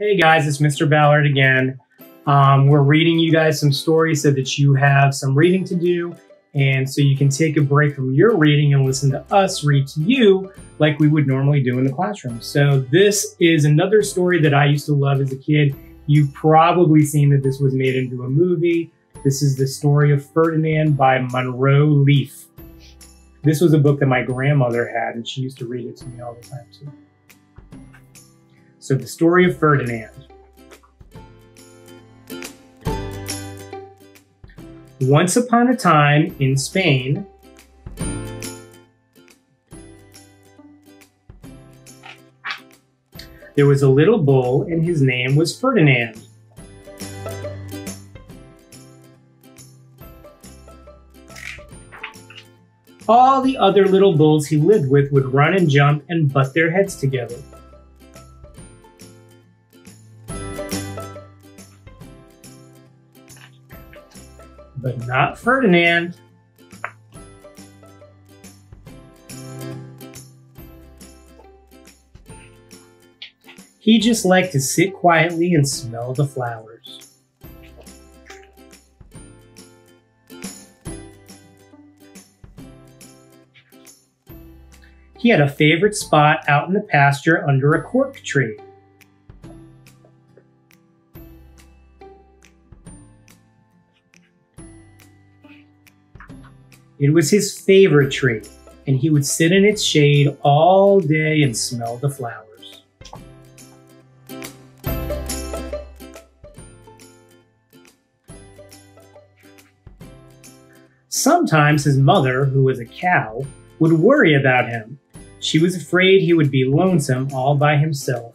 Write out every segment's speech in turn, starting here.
Hey guys, it's Mr. Ballard again. We're reading you guys some stories so that you have some reading to do and so you can take a break from your reading and listen to us read to you like we would normally do in the classroom. So this is another story that I used to love as a kid. You've probably seen that this was made into a movie. This is the story of Ferdinand by Munro Leaf. This was a book that my grandmother had and she used to read it to me all the time too. So the story of Ferdinand. Once upon a time in Spain, there was a little bull and his name was Ferdinand. All the other little bulls he lived with would run and jump and butt their heads together. But not Ferdinand. He just liked to sit quietly and smell the flowers. He had a favorite spot out in the pasture under a cork tree. It was his favorite tree, and he would sit in its shade all day and smell the flowers. Sometimes his mother, who was a cow, would worry about him. She was afraid he would be lonesome all by himself.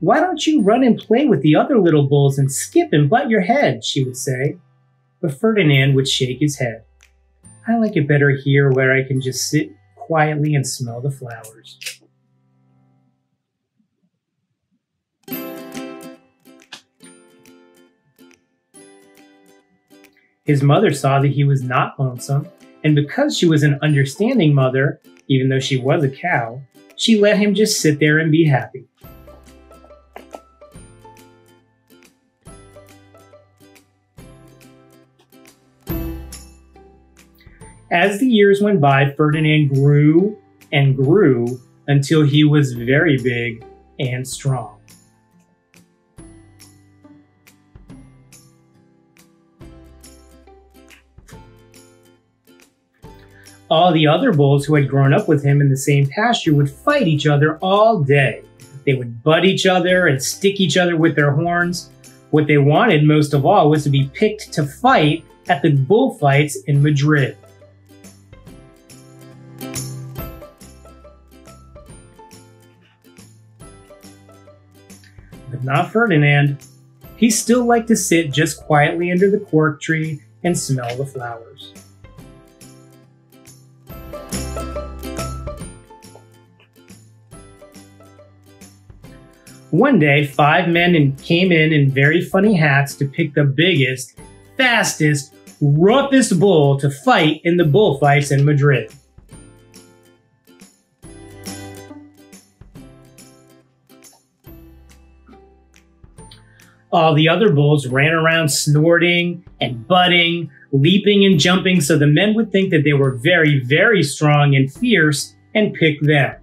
"Why don't you run and play with the other little bulls and skip and butt your head?" she would say. But Ferdinand would shake his head. "I like it better here where I can just sit quietly and smell the flowers." His mother saw that he was not lonesome, and because she was an understanding mother, even though she was a cow, she let him just sit there and be happy. As the years went by, Ferdinand grew and grew until he was very big and strong. All the other bulls who had grown up with him in the same pasture would fight each other all day. They would butt each other and stick each other with their horns. What they wanted most of all was to be picked to fight at the bullfights in Madrid. But not Ferdinand. He still liked to sit just quietly under the cork tree and smell the flowers. One day, 5 men came in very funny hats to pick the biggest, fastest, roughest bull to fight in the bullfights in Madrid. All the other bulls ran around snorting and butting, leaping and jumping so the men would think that they were very, very strong and fierce and pick them.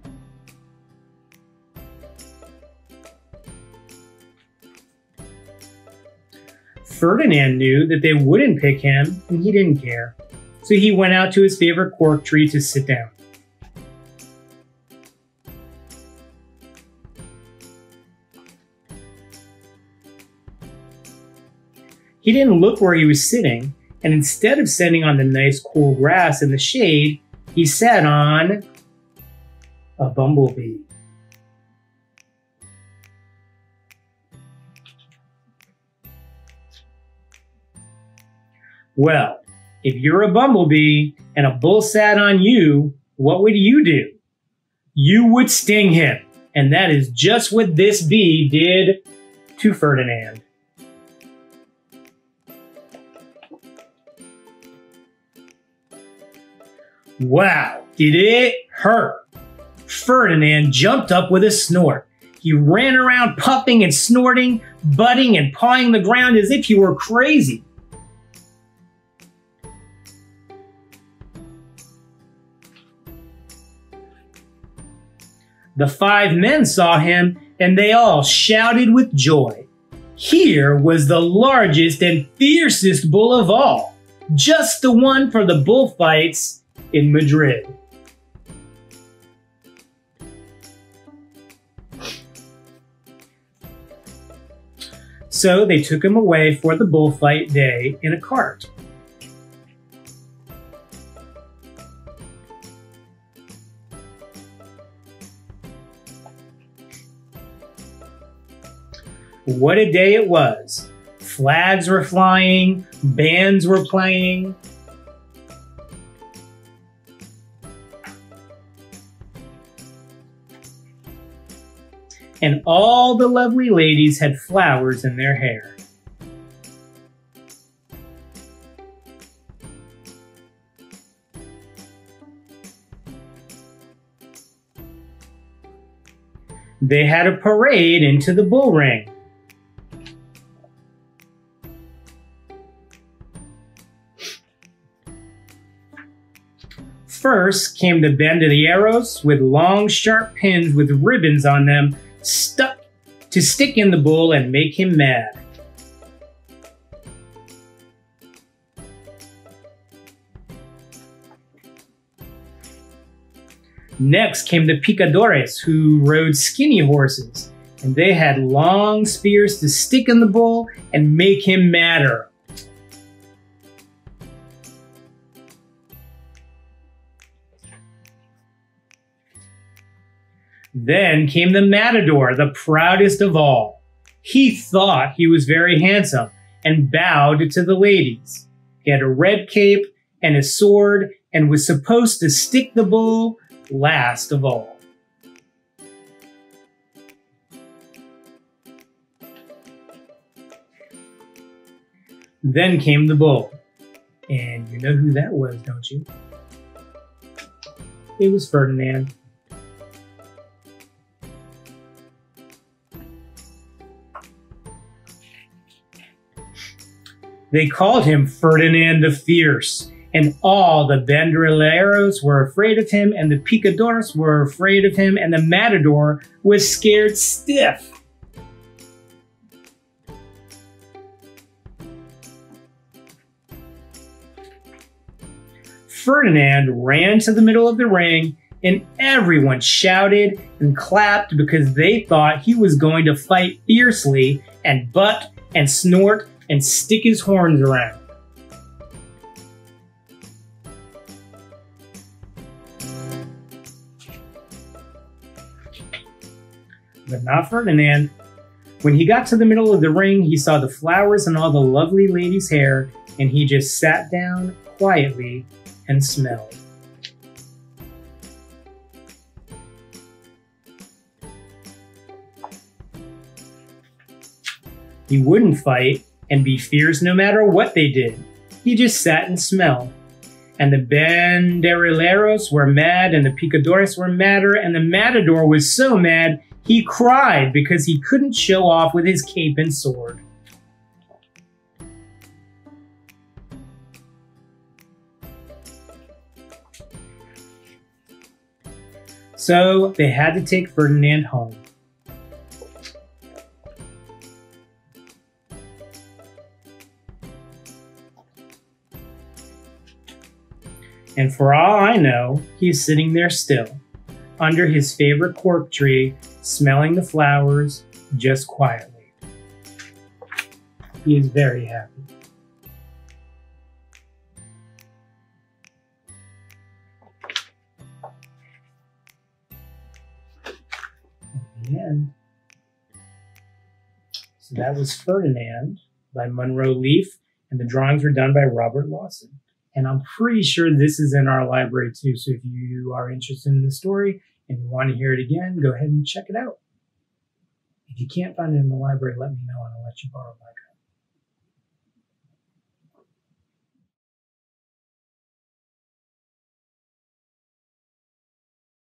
Ferdinand knew that they wouldn't pick him and he didn't care, so he went out to his favorite cork tree to sit down. He didn't look where he was sitting, and instead of sitting on the nice cool grass in the shade, he sat on a bumblebee. Well, if you're a bumblebee and a bull sat on you, what would you do? You would sting him, and that is just what this bee did to Ferdinand. Wow, did it hurt? Ferdinand jumped up with a snort. He ran around puffing and snorting, butting and pawing the ground as if he were crazy. The 5 men saw him, and they all shouted with joy. Here was the largest and fiercest bull of all, just the one for the bullfights in Madrid. So they took him away for the bullfight day in a cart. What a day it was. Flags were flying, bands were playing. And all the lovely ladies had flowers in their hair. They had a parade into the bull ring. First came the banderilleros with long sharp pins with ribbons on them stuck to stick in the bull and make him mad. Next came the picadores, who rode skinny horses, and they had long spears to stick in the bull and make him madder. Then came the matador, the proudest of all. He thought he was very handsome and bowed to the ladies. He had a red cape and a sword and was supposed to stick the bull last of all. Then came the bull. And you know who that was, don't you? It was Ferdinand. They called him Ferdinand the Fierce, and all the banderilleros were afraid of him, and the picadores were afraid of him, and the matador was scared stiff. Ferdinand ran to the middle of the ring, and everyone shouted and clapped because they thought he was going to fight fiercely and butt and snort and stick his horns around. But not Ferdinand. When he got to the middle of the ring, he saw the flowers and all the lovely ladies' hair, and he just sat down quietly and smelled. He wouldn't fight and be fierce no matter what they did. He just sat and smelled. And the banderilleros were mad, and the picadores were madder, and the matador was so mad he cried because he couldn't show off with his cape and sword. So they had to take Ferdinand home. And for all I know, he's sitting there still, under his favorite cork tree, smelling the flowers just quietly. He is very happy. At the end. So that was Ferdinand by Munro Leaf, and the drawings were done by Robert Lawson. And I'm pretty sure this is in our library too. So if you are interested in the story and you want to hear it again, go ahead and check it out. If you can't find it in the library, let me know and I'll let you borrow my copy.